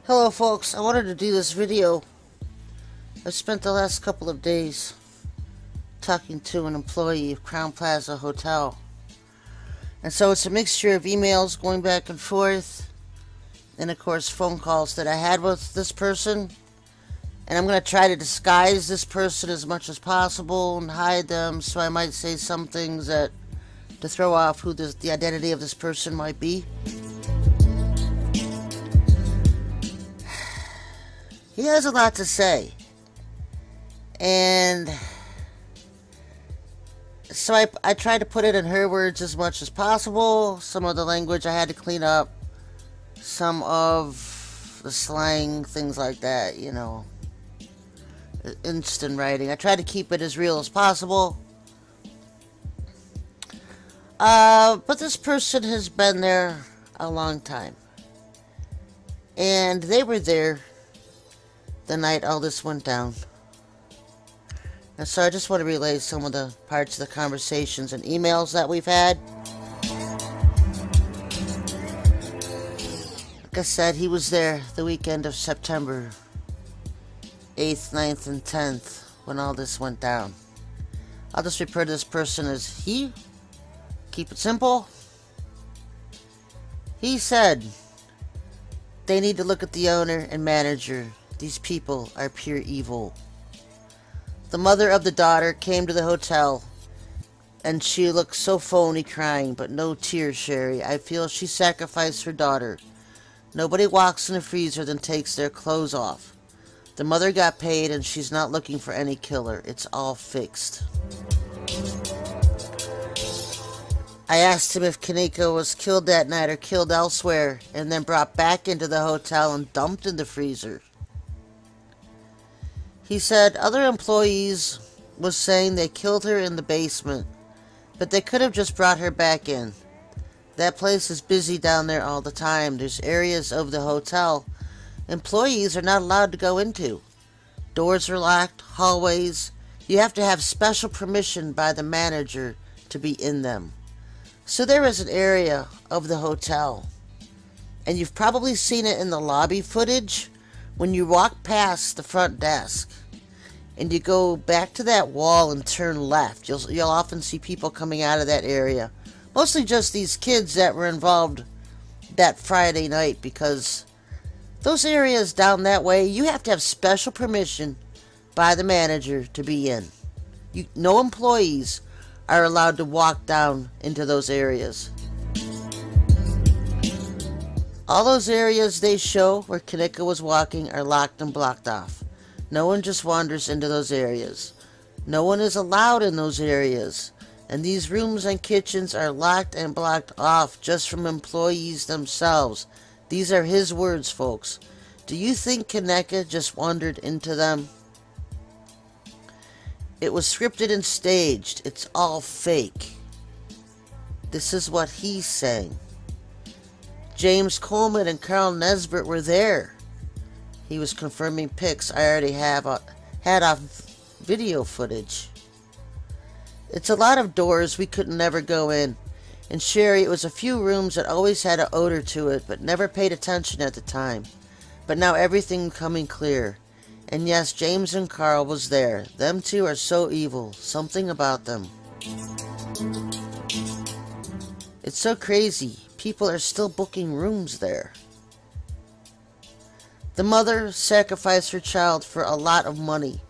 Hello folks, I wanted to do this video. I spent the last couple of days talking to an employee of Crowne Plaza Hotel. And so it's a mixture of emails going back and forth, and of course phone calls that I had with this person. And I'm going to try to disguise this person as much as possible and hide them, so I might say some things that to throw off who the identity of this person might be. He has a lot to say, and so I tried to put it in her words as much as possible. Some of the language I had to clean up, some of the slang, things like that, you know, instant writing. I tried to keep it as real as possible. But this person has been there a long time, and they were there the night all this went down. And so I just want to relay some of the parts of the conversations and emails that we've had. Like I said, he was there the weekend of September 8th, 9th, and 10th when all this went down. I'll just refer to this person as he. Keep it simple. He said they need to look at the owner and manager. These people are pure evil. The mother of the daughter came to the hotel, and she looked so phony, crying, but no tears, Sherry. I feel she sacrificed her daughter. Nobody walks in the freezer then takes their clothes off. The mother got paid, and she's not looking for any killer. It's all fixed. I asked him if Kenneka was killed that night or killed elsewhere, and then brought back into the hotel and dumped in the freezer. He said other employees was saying they killed her in the basement, but they could have just brought her back in. That place is busy down there all the time. There's areas of the hotel employees are not allowed to go into. Doors are locked, hallways. You have to have special permission by the manager to be in them. So there is an area of the hotel, and you've probably seen it in the lobby footage. When you walk past the front desk and you go back to that wall and turn left, you'll often see people coming out of that area. Mostly just these kids that were involved that Friday night, because those areas down that way, you have to have special permission by the manager to be in. No employees are allowed to walk down into those areas. All those areas they show where Kenneka was walking are locked and blocked off. No one just wanders into those areas. No one is allowed in those areas. And these rooms and kitchens are locked and blocked off just from employees themselves. These are his words, folks. Do you think Kenneka just wandered into them? It was scripted and staged. It's all fake. This is what he's saying. James Coleman and Carl Nesbitt were there. He was confirming pics I already had off video footage. It's a lot of doors we could never go in. And Sherry, it was a few rooms that always had an odor to it, but never paid attention at the time. But now everything coming clear. And yes, James and Carl was there. Them two are so evil. Something about them. It's so crazy. People are still booking rooms there. The mother sacrificed her child for a lot of money.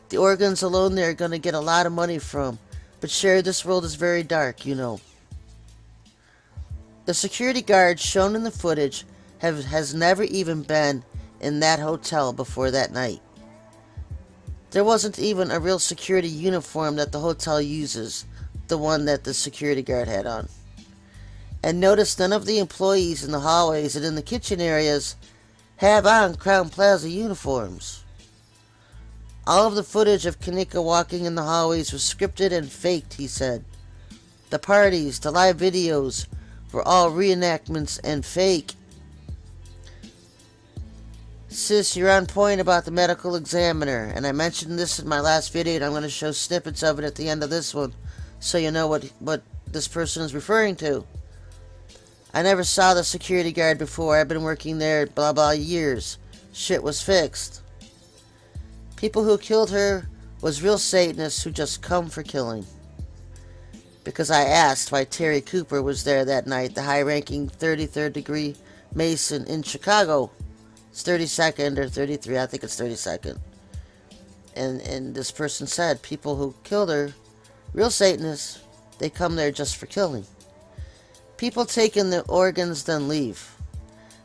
The organs alone they're going to get a lot of money from. But Sherry, this world is very dark, you know. The security guard shown in the footage has never even been in that hotel before that night. There wasn't even a real security uniform that the hotel uses, the one that the security guard had on. And notice none of the employees in the hallways and in the kitchen areas have on Crowne Plaza uniforms. All of the footage of Kenneka walking in the hallways was scripted and faked, he said. The parties, the live videos were all reenactments and fake. Sis, you're on point about the medical examiner, and I mentioned this in my last video, and I'm going to show snippets of it at the end of this one, so you know what this person is referring to. I never saw the security guard before. I've been working there blah blah years. shit was fixed. People who killed her was real Satanists who just come for killing. Because I asked why Terry Cooper was there that night, the high-ranking 33rd degree Mason in Chicago. It's 32nd or 33, I think it's 32nd. And this person said people who killed her, real Satanists, they come there just for killing. People take in the organs then leave.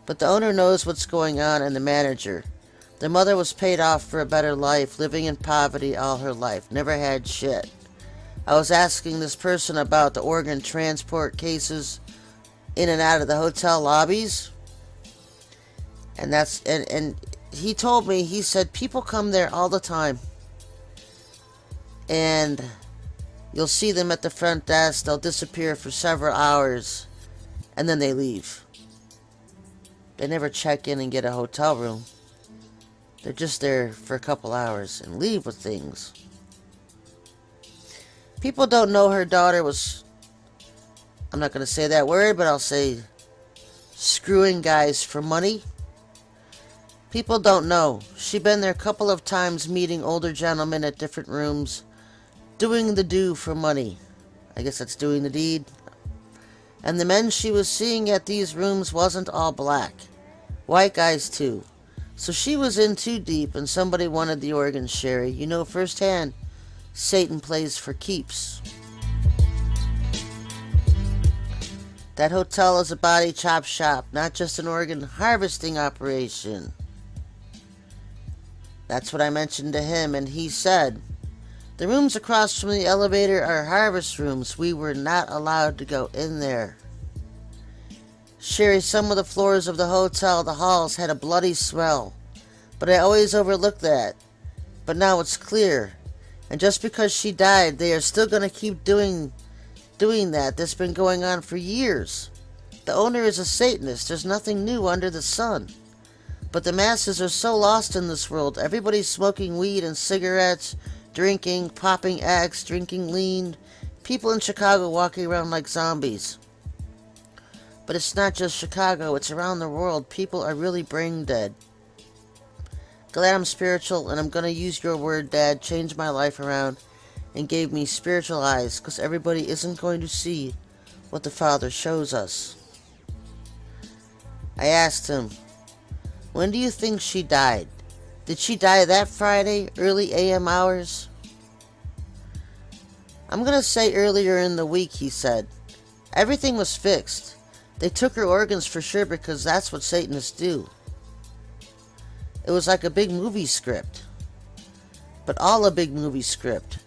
But the owner knows what's going on, and the manager. The mother was paid off for a better life, living in poverty all her life, never had shit. I was asking this person about the organ transport cases in and out of the hotel lobbies. And he told me, he said, people come there all the time. And you'll see them at the front desk, they'll disappear for several hours, and then they leave. They never check in and get a hotel room. They're just there for a couple hours and leave with things. People don't know her daughter was, I'm not going to say that word, but I'll say screwing guys for money. People don't know. She'd been there a couple of times meeting older gentlemen at different rooms, doing the do for money. I guess that's doing the deed. And the men she was seeing at these rooms wasn't all black. White guys too. So she was in too deep and somebody wanted the organs, Sherry. You know firsthand, Satan plays for keeps. That hotel is a body chop shop, not just an organ harvesting operation. That's what I mentioned to him, and he said, the rooms across from the elevator are harvest rooms. We were not allowed to go in there. Sherry, some of the floors of the hotel, the halls, had a bloody smell. But I always overlooked that. But now it's clear. And just because she died, they are still going to keep doing that. That's been going on for years. The owner is a Satanist. There's nothing new under the sun. But the masses are so lost in this world. Everybody's smoking weed and cigarettes, drinking, popping X, drinking lean. People in Chicago walking around like zombies. But it's not just Chicago, it's around the world. People are really brain dead. Glad I'm spiritual, and I'm going to use your word, Dad, changed my life around and gave me spiritual eyes, because everybody isn't going to see what the Father shows us. I asked him, when do you think she died? Did she die that Friday, early AM hours? I'm going to say earlier in the week, he said. Everything was fixed. They took her organs for sure because that's what Satanists do. It was like a big movie script. But all a big movie script.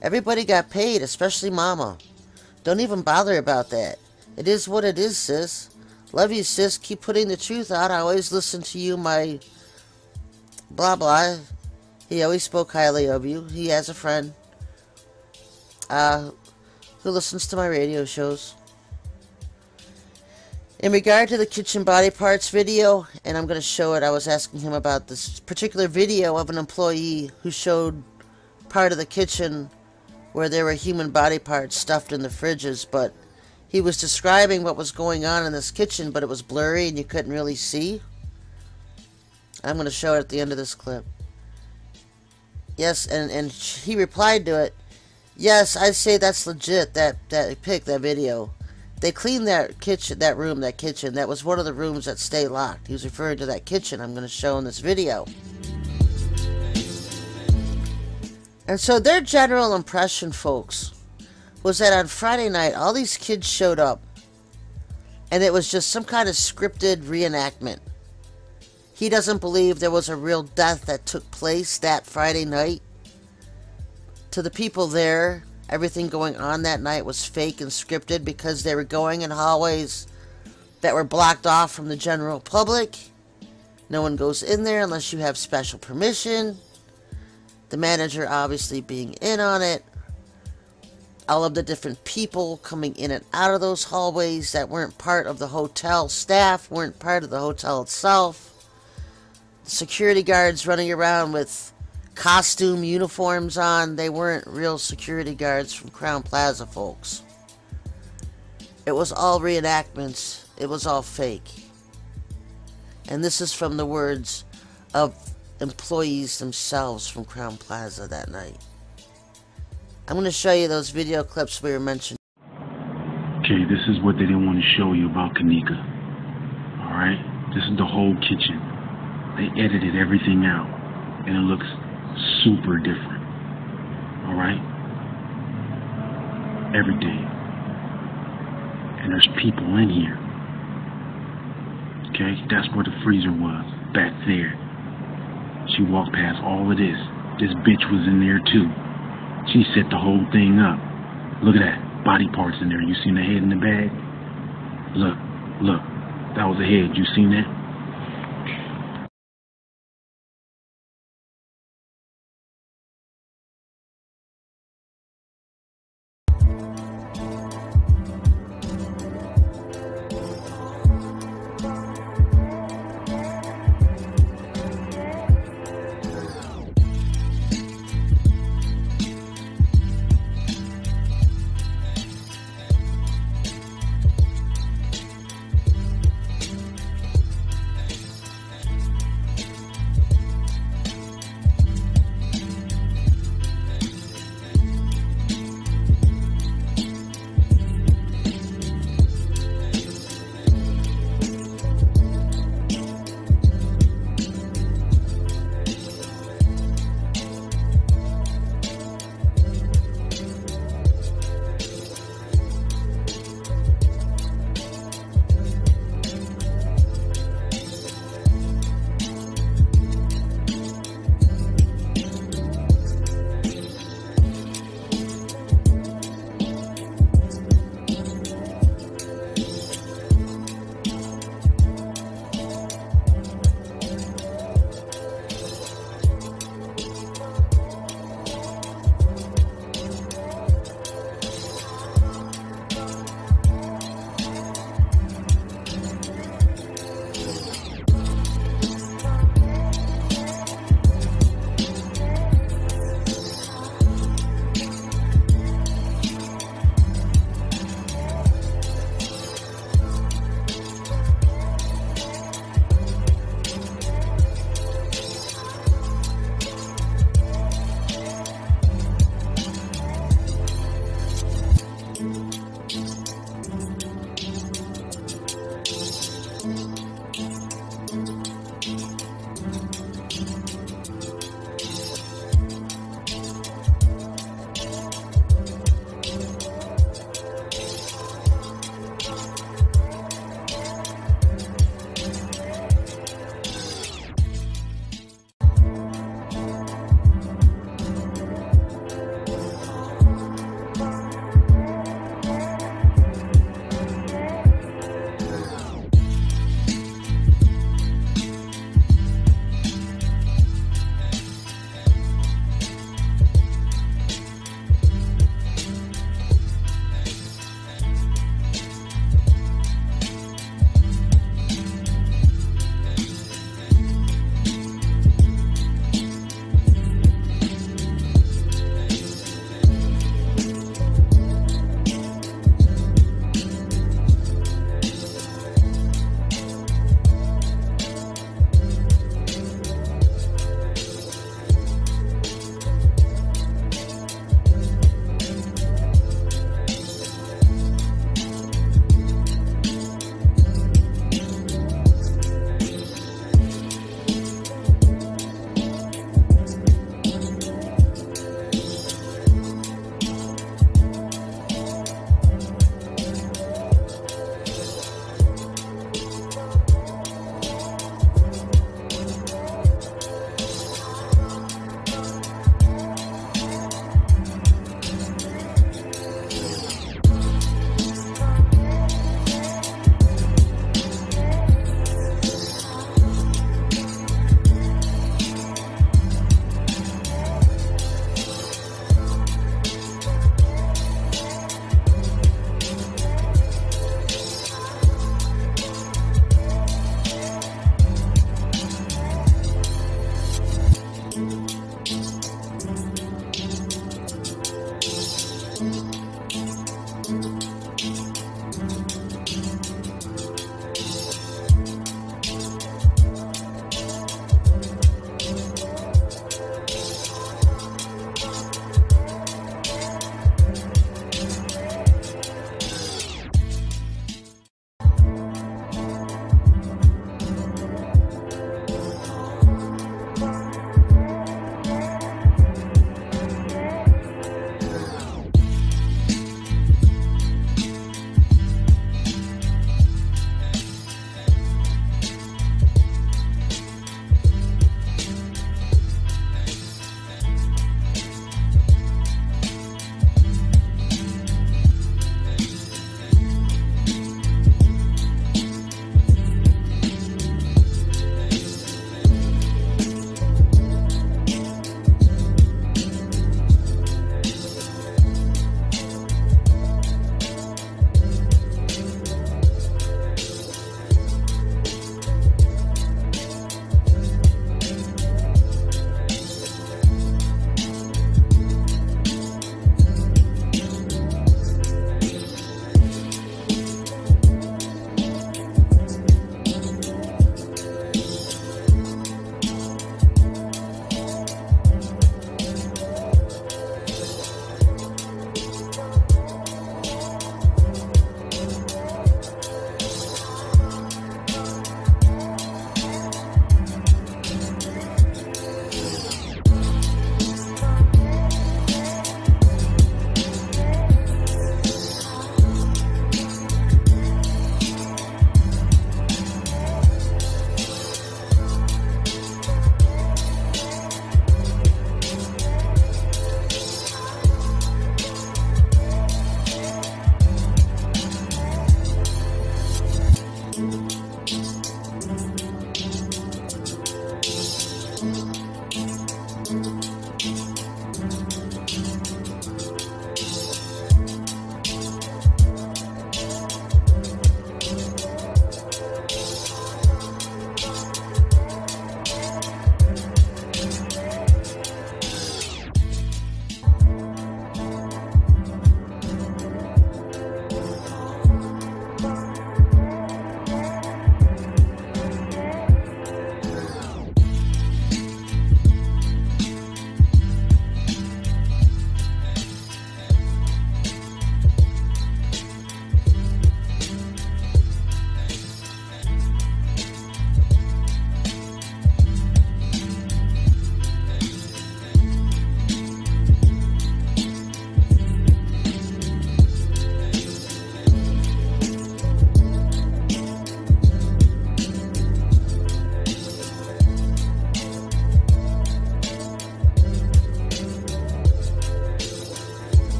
Everybody got paid, especially Mama. Don't even bother about that. It is what it is, sis. Love you, sis. Keep putting the truth out. I always listen to you, my blah blah. He always spoke highly of you. He has a friend who listens to my radio shows. In regard to the kitchen body parts video, and I'm going to show it, I was asking him about this particular video of an employee who showed part of the kitchen where there were human body parts stuffed in the fridges, but he was describing what was going on in this kitchen, but it was blurry and you couldn't really see. I'm going to show it at the end of this clip. Yes, and he replied to it, yes, I'd say that's legit, that video. They cleaned that kitchen. That was one of the rooms that stay locked. He was referring to that kitchen I'm going to show in this video. And so their general impression, folks, was that on Friday night, all these kids showed up, and it was just some kind of scripted reenactment. He doesn't believe there was a real death that took place that Friday night. To the people there, everything going on that night was fake and scripted because they were going in hallways that were blocked off from the general public. No one goes in there unless you have special permission. The manager obviously being in on it. All of the different people coming in and out of those hallways that weren't part of the hotel staff, weren't part of the hotel itself. The security guards running around with costume uniforms on, they weren't real security guards from Crowne Plaza, folks. It was all reenactments. It was all fake. And this is from the words of employees themselves from Crowne Plaza that night. I'm going to show you those video clips we were mentioning. Okay, this is what they didn't want to show you about Kenneka. Alright? This is the whole kitchen. They edited everything out, and it looks super different. Alright? Everything. And there's people in here. Okay? That's where the freezer was. Back there. She walked past all of this. This bitch was in there too. She set the whole thing up. Look at that. Body parts in there. You seen the head in the bag? Look. That was a head. You seen that?